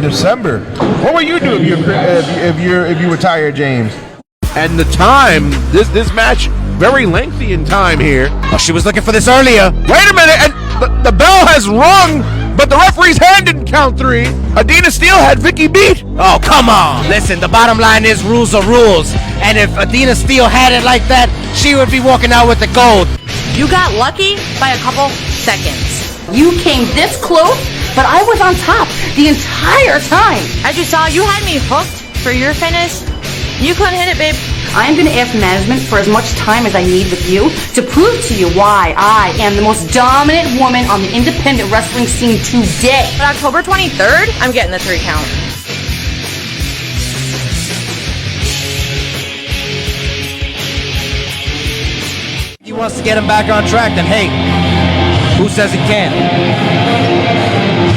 December. What will you do if you retire, James? And the time, this match, very lengthy in time here. Oh, she was looking for this earlier. Wait a minute, and the bell has rung, but the referee's hand didn't count 3. Adena Steele had Vicki beat. Oh, come on. Listen, the bottom line is rules are rules. And if Adena Steele had it like that, she would be walking out with the gold. You got lucky by a couple seconds. You came this close, but I was on top the entire time. As you saw, you had me hooked for your finish. You couldn't hit it, babe. I'm going to ask management for as much time as I need with you to prove to you why I am the most dominant woman on the independent wrestling scene today. But October 23rd, I'm getting the 3 count. He wants to get him back on track, then hey, who says he can't?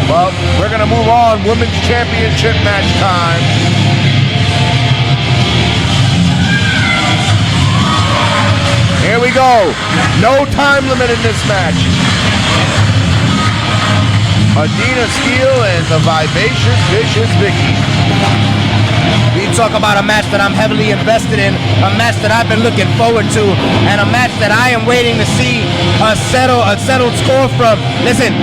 Well, we're going to move on. Women's Championship match time. Here we go. No time limit in this match. Adena Steele and the vivacious, vicious Vicki. We talk about a match that I'm heavily invested in, a match that I've been looking forward to, and a match that I am waiting to see a settled score from. Listen,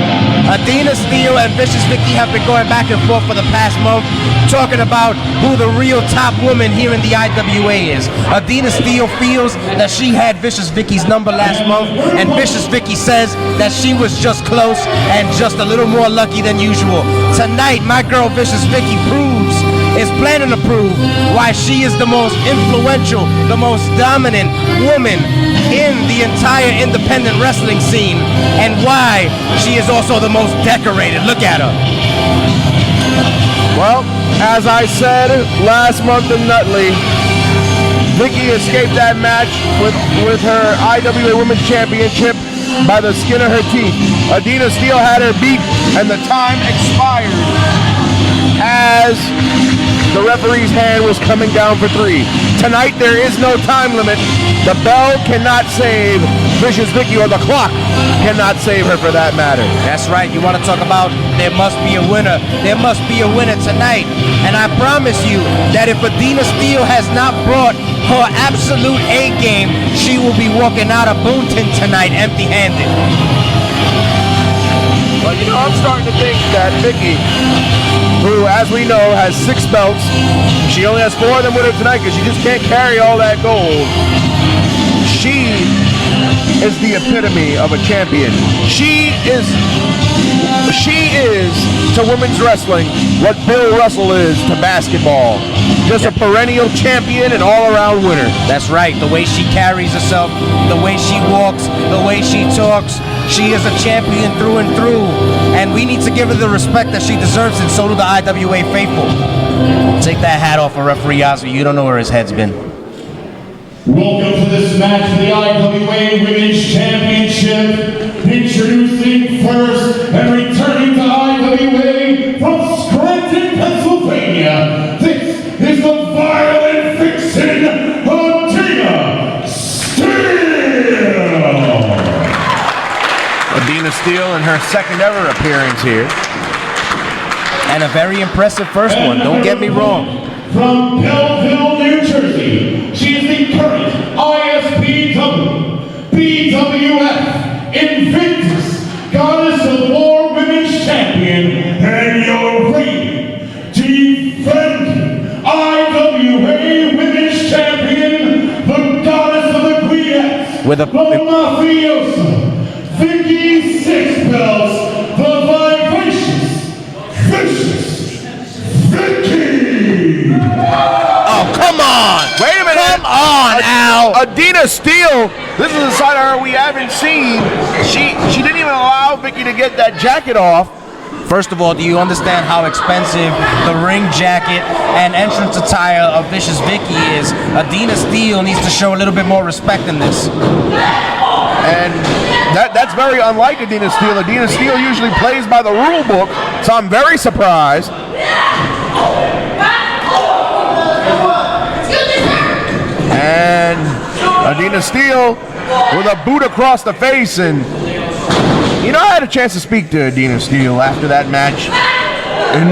Adena Steele and Vicious Vicki have been going back and forth for the past month, talking about who the real top woman here in the IWA is. Adena Steele feels that she had Vicious Vicki's number last month, and Vicious Vicki says that she was just close and just a little more lucky than usual. Tonight, my girl Vicious Vicki is planning to prove why she is the most influential, the most dominant woman in the entire independent wrestling scene, and why she is also the most decorated. Look at her. Well, as I said last month in Nutley, Vicki escaped that match with her IWA Women's Championship by the skin of her teeth. Adena Steele had her beat, and the time expired as the referee's hand was coming down for 3. Tonight there is no time limit. The bell cannot save Vicious Vicki, or the clock cannot save her for that matter. That's right. You want to talk about there must be a winner. There must be a winner tonight. And I promise you that if Adena Steele has not brought her absolute A game, she will be walking out of Boonton tonight empty-handed. Well, you know, I'm starting to think that Vicki, who, as we know, has 6 belts, she only has 4 of them with her tonight because she just can't carry all that gold. She is the epitome of a champion. She is to women's wrestling what Bill Russell is to basketball. Just a perennial champion and all-around winner. That's right. The way she carries herself, the way she walks, the way she talks. She is a champion through and through, and we need to give her the respect that she deserves, and so do the IWA faithful. Take that hat off of referee Osby. You don't know where his head's been. Welcome to this match for the IWA Women's Championship. Introducing first and returning to IWA from Scranton, Pennsylvania. This is the violent vixen, Adena Steele. Adena Steele in her second ever appearance here. And a very impressive first one, don't get me wrong. From Belleville, New Jersey, she is the current ISPW, BWF, Invictus, Goddess of War Women's Champion, and your reigning, defending IWA Women's Champion, the Goddess of the Queenettes, with a mafiosa, Vicki 6 belts, the vivacious, vicious Vicki. Oh, come on! Wait a minute! Come on, Al! Adena Steele, this is a side of her we haven't seen. She didn't even allow Vicki to get that jacket off. First of all, do you understand how expensive the ring jacket and entrance attire of Vicious Vicki is? Adena Steele needs to show a little bit more respect in this. And that's very unlike Adena Steele. Adena Steele usually plays by the rule book, so I'm very surprised. And Adena Steele with a boot across the face. And you know, I had a chance to speak to Adena Steele after that match,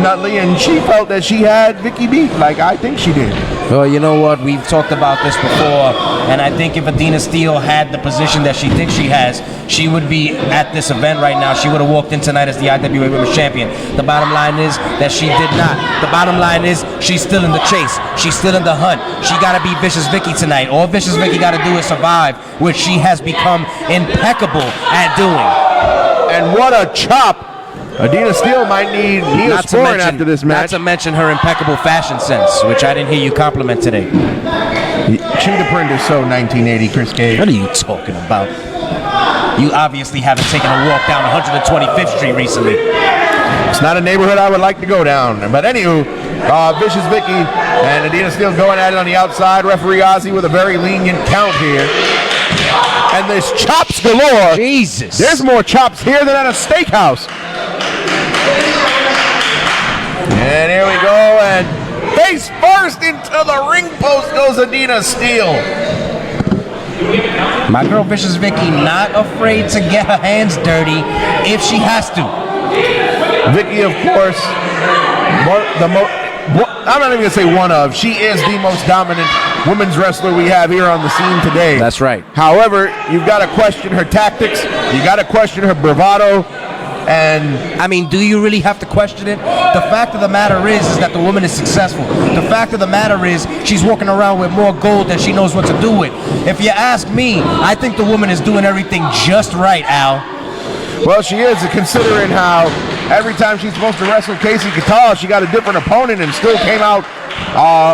Nutley, and she felt that she had Vicki beat, like I think she did. Well, you know what? We've talked about this before, and I think if Adena Steele had the position that she thinks she has, she would be at this event right now. She would have walked in tonight as the IWA Women's Champion. The bottom line is that she did not. The bottom line is she's still in the chase. She's still in the hunt. She got to beat Vicious Vicki tonight. All Vicious Vicki got to do is survive, which she has become impeccable at doing. And what a chop! Adena Steele might need Neosporin after this match. Not to mention her impeccable fashion sense, which I didn't hear you compliment today. Cheetah print is so 1980, Chris Cage. What are you talking about? You obviously haven't taken a walk down 125th Street recently. It's not a neighborhood I would like to go down. But anywho, Vicious Vicki and Adena Steele going at it on the outside. Referee Ozzy with a very lenient count here. And there's chops galore. Jesus. There's more chops here than at a steakhouse. And here we go, and face first into the ring post goes Adena Steele. My girl Vicious Vicki not afraid to get her hands dirty if she has to. Vicki, of course, I'm not even going to say one of, she is the most dominant women's wrestler we have here on the scene today. That's right. However, you've got to question her tactics, you got to question her bravado, and I mean, do you really have to question it? The fact of the matter is that the woman is successful. The fact of the matter is she's walking around with more gold than she knows what to do with. If you ask me, I think the woman is doing everything just right, Al. Well, she is, considering how every time she's supposed to wrestle Casey Catal, she got a different opponent and still came out,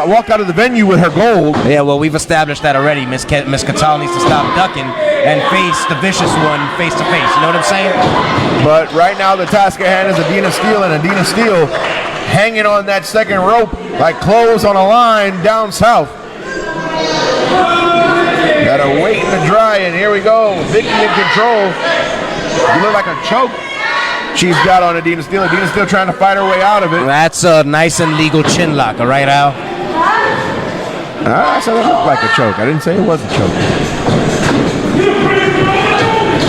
walked out of the venue with her gold. Yeah, well, we've established that already. Miss Catal needs to stop ducking and face the vicious one face to face. You know what I'm saying? But right now the task at hand is Adena Steele, and Adena Steele hanging on that second rope like clothes on a line down south. Gotta wait in the dry, and here we go. Vicki in control. You look like a choke she's got on Adena Steele. Adena Steele trying to fight her way out of it. That's a nice and legal chin lock, all right, Al? I said it looked like a choke. I didn't say it was a choke.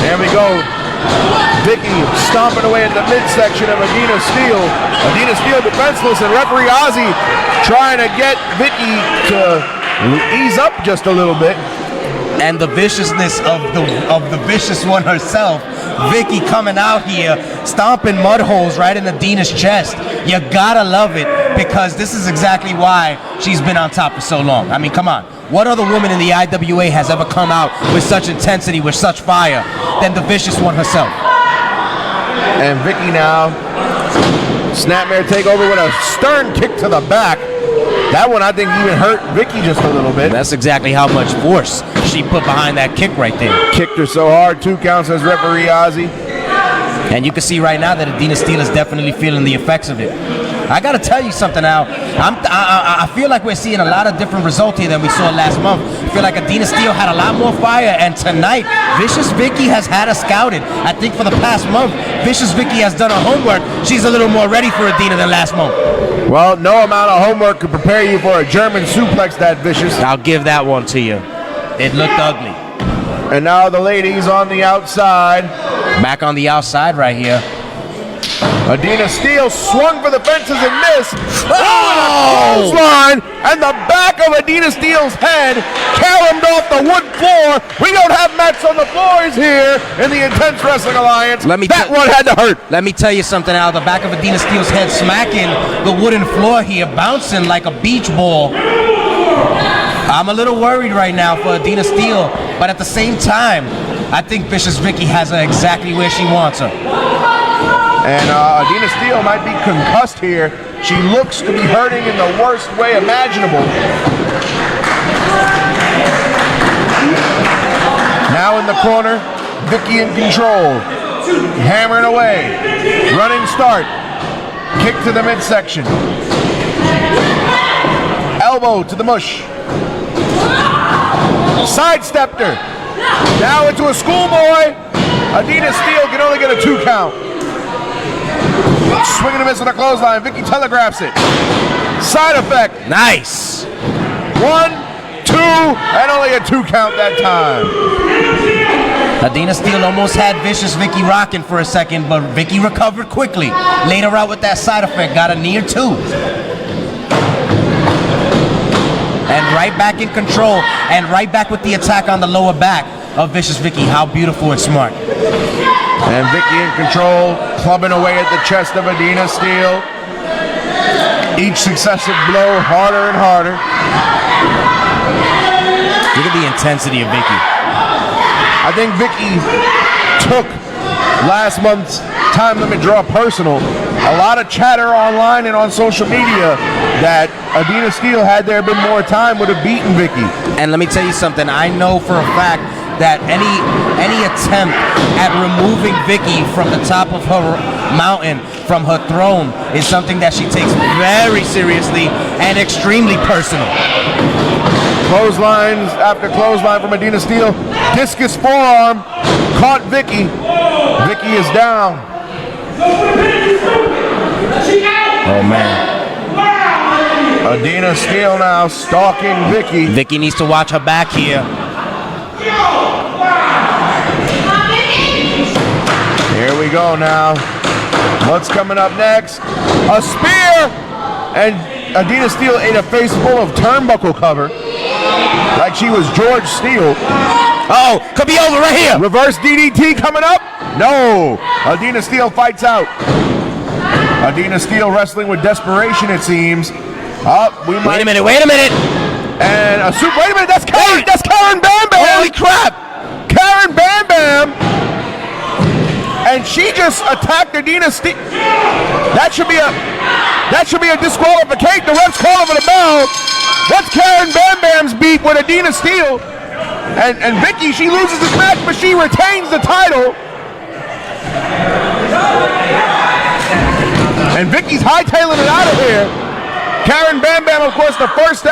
There we go. Vicki stomping away in the midsection of Adena Steele. Adena Steele defenseless, and referee Ozzy trying to get Vicki to ease up just a little bit. And the viciousness of the vicious one herself, Vicki, coming out here, stomping mud holes right in Adena's chest. You gotta love it, because this is exactly why she's been on top for so long. I mean, come on. What other woman in the IWA has ever come out with such intensity, with such fire, than the vicious one herself? And Vicki now, snapmare takeover with a stern kick to the back. That one, I think, even hurt Vicki just a little bit. That's exactly how much force she put behind that kick right there. Kicked her so hard, 2 counts as referee Ozzy. And you can see right now that Adena Steele is definitely feeling the effects of it. I got to tell you something, Al. I feel like we're seeing a lot of different results here than we saw last month. I feel like Adena Steele had a lot more fire, and tonight, Vicious Vicki has had her scouted. I think for the past month, Vicious Vicki has done her homework. She's a little more ready for Adena than last month. Well, no amount of homework could prepare you for a German suplex that vicious. I'll give that one to you. It looked ugly. And now the ladies on the outside. Back on the outside right here. Adena Steele swung for the fences and missed. Oh! Clothesline, and the back of Adena Steele's head caromed off the wood floor. We don't have mats on the floors here in the Intense Wrestling Alliance. That one had to hurt. Let me tell you something, Al. The back of Adena Steele's head smacking the wooden floor here, bouncing like a beach ball. I'm a little worried right now for Adena Steele, but at the same time, I think Vicious Vicki has her exactly where she wants her. And Adena Steele might be concussed here. She looks to be hurting in the worst way imaginable. Now in the corner, Vicki in control. Hammering away. Running start. Kick to the midsection. Elbow to the mush. Sidestepped her. Now into a schoolboy. Adena Steele can only get a 2 count. Swing and a miss on a clothesline. Vicki telegraphs it. Side effect. Nice. 1, 2, and only a 2 count that time. Adena Steele almost had Vicious Vicki rocking for a second, but Vicki recovered quickly. Laid her out with that side effect, got a knee or two. And right back in control, and right back with the attack on the lower back of Vicious Vicki. How beautiful and smart. And Vicki in control, clubbing away at the chest of Adena Steele. Each successive blow harder and harder. Look at the intensity of Vicki. I think Vicki took last month's time limit draw personal. A lot of chatter online and on social media that Adena Steele, had there been more time, would have beaten Vicki. And let me tell you something. I know for a fact that any attempt at removing Vicki from the top of her mountain, from her throne, is something that she takes very seriously and extremely personal. Clotheslines after clothesline from Adena Steele. Discus forearm caught Vicki. Vicki is down. Oh man. Adena Steele now stalking Vicki. Vicki needs to watch her back here. Here we go now. What's coming up next? A spear! And Adena Steele ate a face full of turnbuckle cover. Like she was George Steele. Oh, could be over right here. Reverse DDT coming up? No. Adena Steele fights out. Adena Steele wrestling with desperation, it seems. We might. Wait a minute, wait a minute. And a super. Wait a minute, that's Karen. That's Karen Bam Bam. Holy crap. Karen Bam Bam. And she just attacked Adena Steele. That should be a disqualification. The ref's calling for the bell. That's Karen Bam Bam's beat with Adena Steele. And Vicki, she loses this match, but she retains the title. And Vicki's hightailing it out of here. Karen Bam Bam, of course, the first